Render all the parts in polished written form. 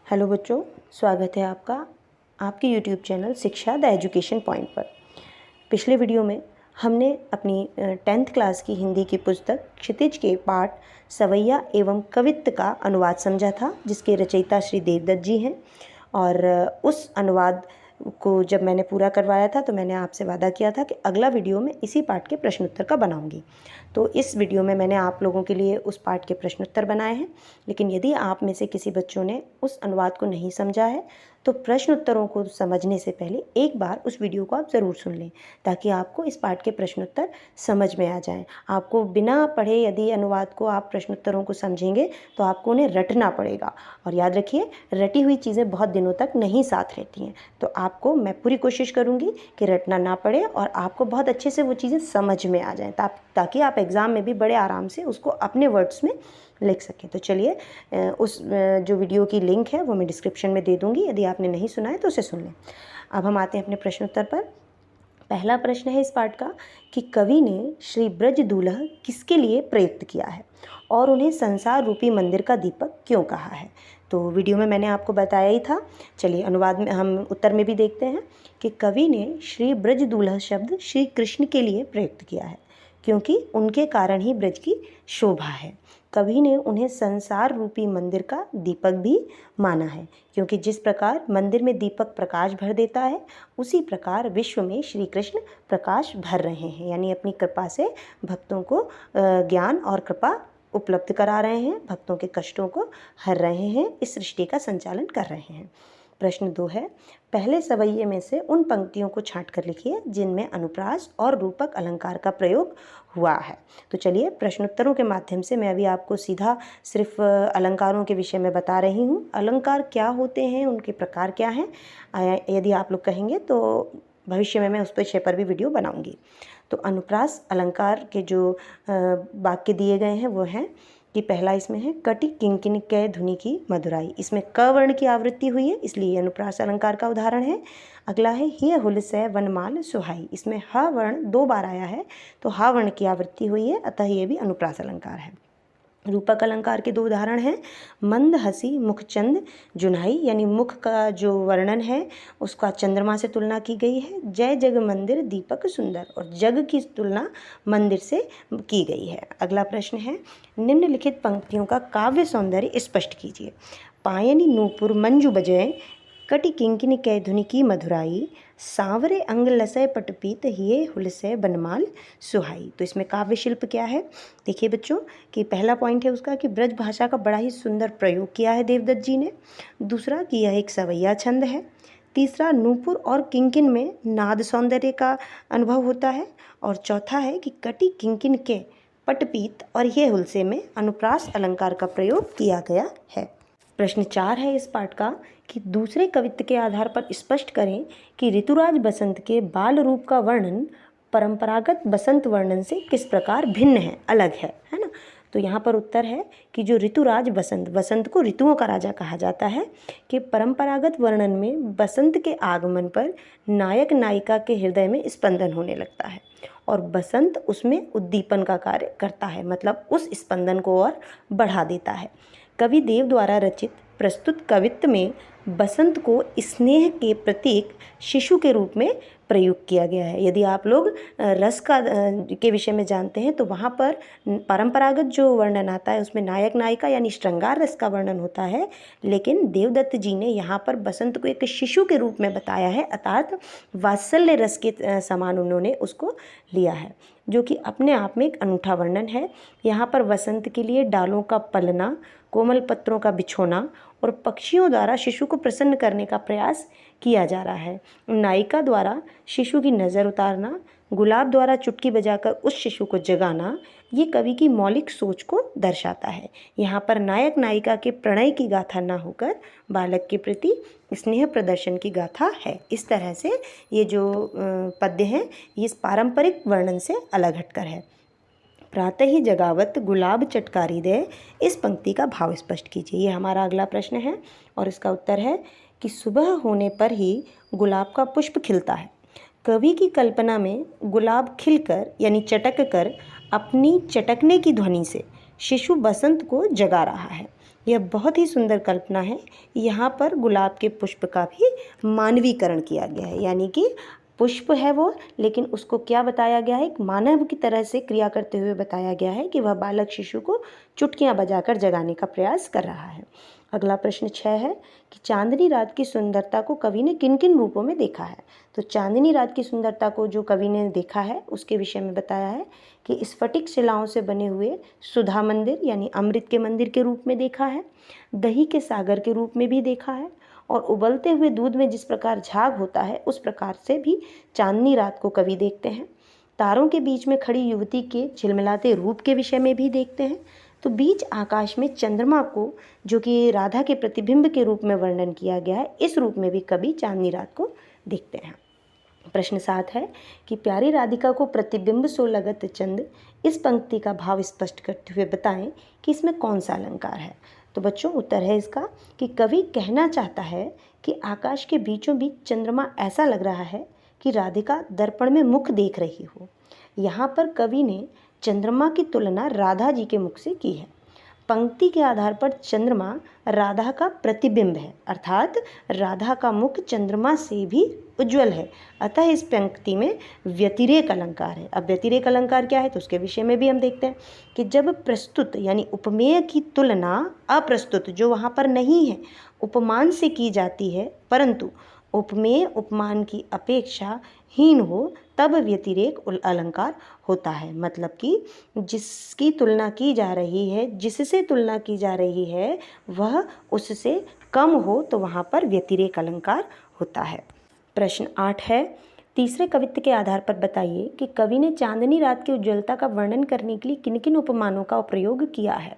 Hello बच्चों, स्वागत है आपका आपके यूट्यूब चैनल शिक्षा द एजुकेशन पॉइंट पर। पिछले वीडियो में हमने अपनी 10th क्लास की हिंदी की पुस्तक क्षितिज के पाठ सवैया एवं कवित्त का अनुवाद समझा था, जिसके रचयिता श्री देवदत्त जी हैं। और उस अनुवाद को जब मैंने पूरा करवाया था तो मैंने आपसे वादा किया था कि अगला वीडियो में इसी पाठ के प्रश्न उत्तर का बनाऊंगी। तो इस वीडियो में मैंने आप लोगों के लिए उस पाठ के प्रश्न उत्तर बनाए हैं। लेकिन यदि आप में से किसी बच्चों ने उस अनुवाद को नहीं समझा है तो प्रश्न उत्तरों को समझने से पहले एक बार उस वीडियो को आप ज़रूर सुन लें, ताकि आपको इस पाठ के प्रश्न उत्तर समझ में आ जाएं। आपको बिना पढ़े यदि अनुवाद को आप प्रश्न उत्तरों को समझेंगे तो आपको उन्हें रटना पड़ेगा। और याद रखिए, रटी हुई चीज़ें बहुत दिनों तक नहीं साथ रहती हैं। तो आपको मैं पूरी कोशिश करूँगी कि रटना ना पड़े और आपको बहुत अच्छे से वो चीज़ें समझ में आ जाएँ, ताकि आप एग्ज़ाम में भी बड़े आराम से उसको अपने वर्ड्स में लिख सकें। तो चलिए, उस जो वीडियो की लिंक है वो मैं डिस्क्रिप्शन में दे दूँगी, यदि आपने नहीं सुना है तो उसे सुन लें। अब हम आते हैं अपने प्रश्न उत्तर पर। पहला प्रश्न है इस पाठ का कि कवि ने श्री ब्रज दूल्हा किसके लिए प्रयुक्त किया है और उन्हें संसार रूपी मंदिर का दीपक क्यों कहा है। तो वीडियो में मैंने आपको बताया ही था। चलिए, अनुवाद में हम उत्तर में भी देखते हैं कि कवि ने श्री ब्रज दूल्हा शब्द श्री कृष्ण के लिए प्रयुक्त किया है, क्योंकि उनके कारण ही ब्रज की शोभा है। कवि ने उन्हें संसार रूपी मंदिर का दीपक भी माना है, क्योंकि जिस प्रकार मंदिर में दीपक प्रकाश भर देता है, उसी प्रकार विश्व में श्री कृष्ण प्रकाश भर रहे हैं, यानी अपनी कृपा से भक्तों को ज्ञान और कृपा उपलब्ध करा रहे हैं, भक्तों के कष्टों को हर रहे हैं, इस सृष्टि का संचालन कर रहे हैं। प्रश्न 2 है, पहले सवैये में से उन पंक्तियों को छांट कर लिखिए जिनमें अनुप्रास और रूपक अलंकार का प्रयोग हुआ है। तो चलिए, प्रश्नोत्तरों के माध्यम से मैं अभी आपको सीधा सिर्फ अलंकारों के विषय में बता रही हूँ। अलंकार क्या होते हैं, उनके प्रकार क्या हैं, यदि आप लोग कहेंगे तो भविष्य में मैं उस विषय पर भी वीडियो बनाऊंगी। तो अनुप्रास अलंकार के जो वाक्य दिए गए हैं वो हैं कि पहला इसमें है कटि किंकिणी कै धुनि की मधुराई। इसमें क वर्ण की आवृत्ति हुई है, इसलिए अनुप्रास अलंकार का उदाहरण है। अगला है हिय हुलसै वनमाल सुहाई। इसमें ह वर्ण 2 बार आया है, तो ह वर्ण की आवृत्ति हुई है, अतः ये भी अनुप्रास अलंकार है। रूपक अलंकार के 2 उदाहरण हैं मंद हसी मुखचंद जुन्हाई, यानी मुख का जो वर्णन है उसका चंद्रमा से तुलना की गई है। जय जग मंदिर दीपक सुंदर, और जग की तुलना मंदिर से की गई है। अगला प्रश्न है निम्नलिखित पंक्तियों का काव्य सौंदर्य स्पष्ट कीजिए। पायनी नूपुर मंजू बजय कटि किंकिनी कै धुनि की मधुराई, सांवरे अंग लसय पटपीत हिये हुलसै बनमाल सुहाई। तो इसमें काव्य शिल्प क्या है, देखिए बच्चों कि पहला पॉइंट है उसका कि ब्रज भाषा का बड़ा ही सुंदर प्रयोग किया है देवदत्त जी ने। दूसरा कि यह एक सवैया छंद है। तीसरा, नूपुर और किंकिन में नाद सौंदर्य का अनुभव होता है। और चौथा है कि कटि किंकिन के पटपीत और ये हुलसे में अनुप्रास अलंकार का प्रयोग किया गया है। प्रश्न 4 है इस पाठ का कि दूसरे कवित्व के आधार पर स्पष्ट करें कि ऋतुराज बसंत के बाल रूप का वर्णन परंपरागत बसंत वर्णन से किस प्रकार भिन्न है, अलग है ना। तो यहाँ पर उत्तर है कि जो ऋतुराज बसंत को ऋतुओं का राजा कहा जाता है, कि परंपरागत वर्णन में बसंत के आगमन पर नायक नायिका के हृदय में स्पंदन होने लगता है और बसंत उसमें उद्दीपन का कार्य करता है, मतलब उस स्पंदन को और बढ़ा देता है। कवि देव द्वारा रचित प्रस्तुत कवित्व में बसंत को स्नेह के प्रतीक शिशु के रूप में प्रयुक्त किया गया है। यदि आप लोग रस का के विषय में जानते हैं तो वहाँ पर परंपरागत जो वर्णन आता है उसमें नायक नायिका यानी श्रृंगार रस का वर्णन होता है, लेकिन देवदत्त जी ने यहाँ पर बसंत को एक शिशु के रूप में बताया है, अर्थात वात्सल्य रस के समान उन्होंने उसको लिया है, जो कि अपने आप में एक अनूठा वर्णन है। यहाँ पर वसंत के लिए डालों का पलना, कोमल पत्रों का बिछोना और पक्षियों द्वारा शिशु को प्रसन्न करने का प्रयास किया जा रहा है। नायिका द्वारा शिशु की नज़र उतारना, गुलाब द्वारा चुटकी बजाकर उस शिशु को जगाना, ये कवि की मौलिक सोच को दर्शाता है। यहाँ पर नायक नायिका के प्रणय की गाथा न होकर बालक के प्रति स्नेह प्रदर्शन की गाथा है। इस तरह से ये जो पद्य हैं ये इस पारंपरिक वर्णन से अलग हटकर है। प्रातः ही जगावत गुलाब चटकारी दे, इस पंक्ति का भाव स्पष्ट कीजिए। ये हमारा अगला प्रश्न है और इसका उत्तर है कि सुबह होने पर ही गुलाब का पुष्प खिलता है। कवि की कल्पना में गुलाब खिलकर यानी चटक कर अपनी चटकने की ध्वनि से शिशु बसंत को जगा रहा है। यह बहुत ही सुंदर कल्पना है। यहाँ पर गुलाब के पुष्प का भी मानवीकरण किया गया है, यानी कि पुष्प है वो, लेकिन उसको क्या बताया गया है, एक मानव की तरह से क्रिया करते हुए बताया गया है कि वह बालक शिशु को चुटकियाँ बजाकर जगाने का प्रयास कर रहा है। अगला प्रश्न 6 है कि चांदनी रात की सुंदरता को कवि ने किन किन रूपों में देखा है। तो चांदनी रात की सुंदरता को जो कवि ने देखा है उसके विषय में बताया है कि स्फटिक शिलाओं से बने हुए सुधा मंदिर यानी अमृत के मंदिर के रूप में देखा है, दही के सागर के रूप में भी देखा है, और उबलते हुए दूध में जिस प्रकार झाग होता है उस प्रकार से भी चांदनी रात को कवि देखते हैं। तारों के बीच में खड़ी युवती के झिलमिलाते रूप के विषय में भी देखते हैं। तो बीच आकाश में चंद्रमा को, जो कि राधा के प्रतिबिंब के रूप में वर्णन किया गया है, इस रूप में भी कवि चांदनी रात को देखते हैं। प्रश्न 7 है कि प्यारी राधिका को प्रतिबिंब सो लगत चंद, इस पंक्ति का भाव स्पष्ट करते हुए बताएं कि इसमें कौन सा अलंकार है। तो बच्चों उत्तर है इसका कि कवि कहना चाहता है कि आकाश के बीचों बीच चंद्रमा ऐसा लग रहा है कि राधिका दर्पण में मुख देख रही हो। यहाँ पर कवि ने चंद्रमा की तुलना राधा जी के मुख से की है। पंक्ति के आधार पर चंद्रमा राधा का प्रतिबिंब है, अर्थात राधा का मुख चंद्रमा से भी उज्ज्वल है। अतः इस पंक्ति में व्यतिरेक अलंकार है। अब व्यतिरेक अलंकार क्या है तो उसके विषय में भी हम देखते हैं कि जब प्रस्तुत यानी उपमेय की तुलना अप्रस्तुत, जो वहाँ पर नहीं है, उपमान से की जाती है, परंतु उपमेय उपमान की अपेक्षा हीन हो, तब व्यतिरेक अलंकार होता है। मतलब कि जिसकी तुलना की जा रही है, जिससे तुलना की जा रही है, वह उससे कम हो तो वहाँ पर व्यतिरेक अलंकार होता है। प्रश्न 8 है, तीसरे कवित्व के आधार पर बताइए कि कवि ने चांदनी रात की उज्ज्वलता का वर्णन करने के लिए किन किन उपमानों का प्रयोग किया है।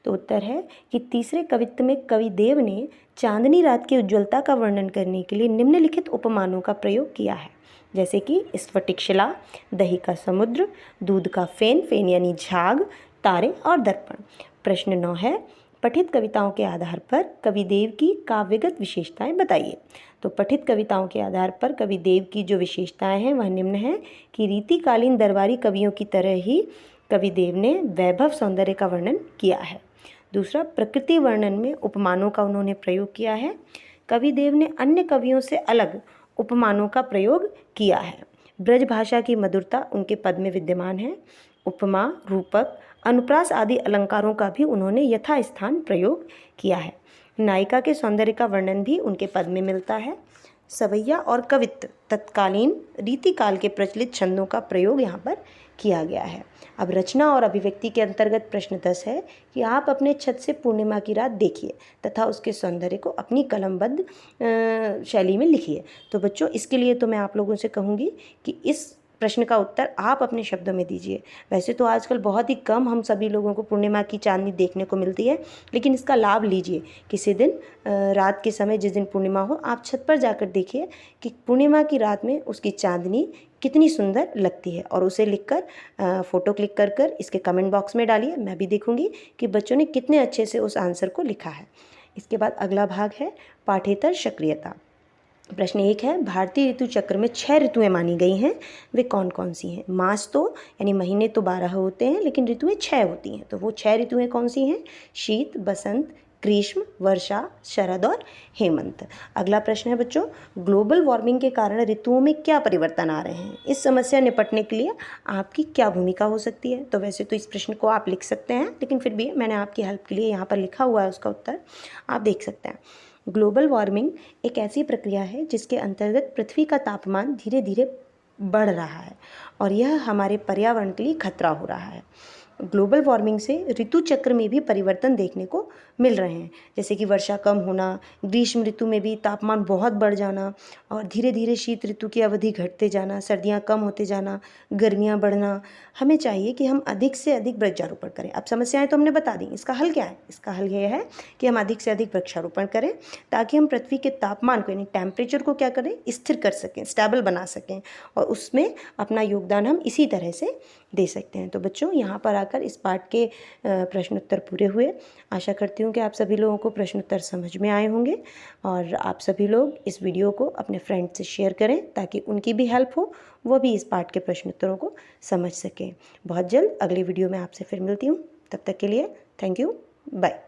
तो उत्तर है कि तीसरे कवित्व में कवि देव ने चांदनी रात की उज्ज्वलता का वर्णन करने के लिए निम्नलिखित उपमानों का प्रयोग किया है, जैसे कि स्फटिक शिला, दही का समुद्र, दूध का फेन, फेन यानी झाग, तारे और दर्पण। प्रश्न 9 है, पठित कविताओं के आधार पर कवि देव की काव्यगत विशेषताएं बताइए। तो पठित कविताओं के आधार पर कवि देव की जो विशेषताएं हैं वह निम्न है कि रीतिकालीन दरबारी कवियों की तरह ही कवि देव ने वैभव सौंदर्य का वर्णन किया है। दूसरा, प्रकृति वर्णन में उपमानों का उन्होंने प्रयोग किया है। कवि देव ने अन्य कवियों से अलग उपमानों का प्रयोग किया है। ब्रज भाषा की मधुरता उनके पद में विद्यमान है। उपमा, रूपक, अनुप्रास आदि अलंकारों का भी उन्होंने यथास्थान प्रयोग किया है। नायिका के सौंदर्य का वर्णन भी उनके पद में मिलता है। सवैया और कवित्व तत्कालीन रीतिकाल के प्रचलित छंदों का प्रयोग यहाँ पर किया गया है। अब रचना और अभिव्यक्ति के अंतर्गत प्रश्न 10 है कि आप अपने छत से पूर्णिमा की रात देखिए तथा उसके सौंदर्य को अपनी कलमबद्ध शैली में लिखिए। तो बच्चों इसके लिए तो मैं आप लोगों से कहूँगी कि इस प्रश्न का उत्तर आप अपने शब्दों में दीजिए। वैसे तो आजकल बहुत ही कम हम सभी लोगों को पूर्णिमा की चांदनी देखने को मिलती है, लेकिन इसका लाभ लीजिए। किसी दिन रात के समय, जिस दिन पूर्णिमा हो, आप छत पर जाकर देखिए कि पूर्णिमा की रात में उसकी चांदनी कितनी सुंदर लगती है, और उसे लिखकर फ़ोटो क्लिक कर कर इसके कमेंट बॉक्स में डालिए। मैं भी देखूंगी कि बच्चों ने कितने अच्छे से उस आंसर को लिखा है। इसके बाद अगला भाग है पाठ्येतर सक्रियता। प्रश्न 1 है, भारतीय ऋतु चक्र में 6 ऋतुएं मानी गई हैं, वे कौन कौन सी हैं। मास तो यानी महीने तो 12 होते हैं, लेकिन ऋतुएं 6 होती हैं। तो वो 6 ऋतुएं कौन सी हैं? शीत, बसंत, ग्रीष्म, वर्षा, शरद और हेमंत। अगला प्रश्न है बच्चों, ग्लोबल वार्मिंग के कारण ऋतुओं में क्या परिवर्तन आ रहे हैं, इस समस्या निपटने के लिए आपकी क्या भूमिका हो सकती है। तो वैसे तो इस प्रश्न को आप लिख सकते हैं, लेकिन फिर भी मैंने आपकी हेल्प के लिए यहाँ पर लिखा हुआ है उसका उत्तर, आप देख सकते हैं। ग्लोबल वार्मिंग एक ऐसी प्रक्रिया है जिसके अंतर्गत पृथ्वी का तापमान धीरे धीरे बढ़ रहा है और यह हमारे पर्यावरण के लिए खतरा हो रहा है। ग्लोबल वार्मिंग से ऋतु चक्र में भी परिवर्तन देखने को मिल रहे हैं, जैसे कि वर्षा कम होना, ग्रीष्म ऋतु में भी तापमान बहुत बढ़ जाना और धीरे धीरे शीत ऋतु की अवधि घटते जाना, सर्दियां कम होते जाना, गर्मियां बढ़ना। हमें चाहिए कि हम अधिक से अधिक वृक्षारोपण करें। अब समस्याएं तो हमने बता दी, इसका हल क्या है? इसका हल यह है कि हम अधिक से अधिक वृक्षारोपण करें ताकि हम पृथ्वी के तापमान को यानी टेम्परेचर को क्या करें, स्थिर कर सकें, स्टेबल बना सकें, और उसमें अपना योगदान हम इसी तरह से दे सकते हैं। तो बच्चों यहाँ पर आकर इस पाठ के प्रश्नोत्तर पूरे हुए। आशा करती हूँ कि आप सभी लोगों को प्रश्नोत्तर समझ में आए होंगे और आप सभी लोग इस वीडियो को अपने फ्रेंड से शेयर करें ताकि उनकी भी हेल्प हो, वो भी इस पाठ के प्रश्नोत्तरों को समझ सकें। बहुत जल्द अगले वीडियो में आपसे फिर मिलती हूँ, तब तक के लिए थैंक यू, बाय।